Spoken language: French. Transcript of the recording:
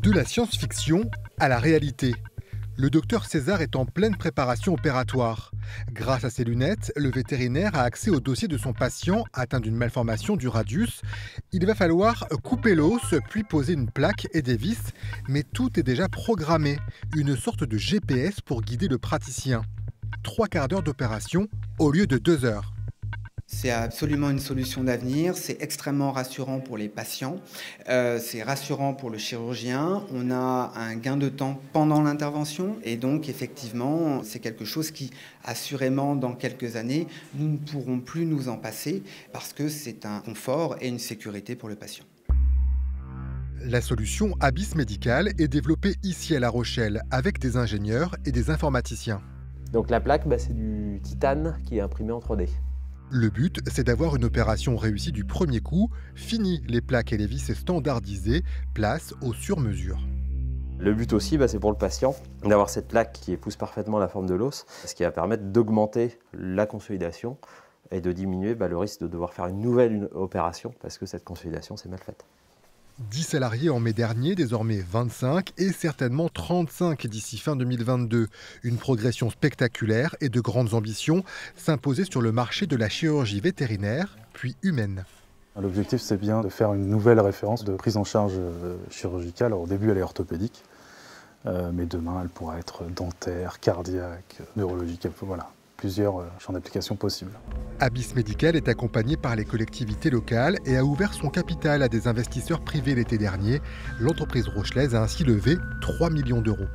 De la science-fiction à la réalité. Le docteur César est en pleine préparation opératoire. Grâce à ses lunettes, le vétérinaire a accès au dossier de son patient atteint d'une malformation du radius. Il va falloir couper l'os, puis poser une plaque et des vis, mais tout est déjà programmé, une sorte de GPS pour guider le praticien. 3/4 d'heure d'opération au lieu de 2 heures. C'est absolument une solution d'avenir, c'est extrêmement rassurant pour les patients, c'est rassurant pour le chirurgien, on a un gain de temps pendant l'intervention et donc effectivement c'est quelque chose qui assurément dans quelques années nous ne pourrons plus nous en passer parce que c'est un confort et une sécurité pour le patient. La solution Abyss Medical est développée ici à La Rochelle avec des ingénieurs et des informaticiens. Donc la plaque, c'est du titane qui est imprimé en 3D. Le but, c'est d'avoir une opération réussie du premier coup, fini les plaques et les vis standardisées, place au sur-mesure. Le but aussi, c'est pour le patient d'avoir cette plaque qui épouse parfaitement la forme de l'os, ce qui va permettre d'augmenter la consolidation et de diminuer le risque de devoir faire une nouvelle opération parce que cette consolidation s'est mal faite. 10 salariés en mai dernier, désormais 25 et certainement 35 d'ici fin 2022. Une progression spectaculaire et de grandes ambitions s'imposaient sur le marché de la chirurgie vétérinaire, puis humaine. L'objectif, c'est bien de faire une nouvelle référence de prise en charge chirurgicale. Alors, au début, elle est orthopédique, mais demain, elle pourra être dentaire, cardiaque, neurologique, voilà. Plusieurs champs d'application possibles. Abyss Medical est accompagné par les collectivités locales et a ouvert son capital à des investisseurs privés l'été dernier. L'entreprise rochelaise a ainsi levé 3 millions d'euros.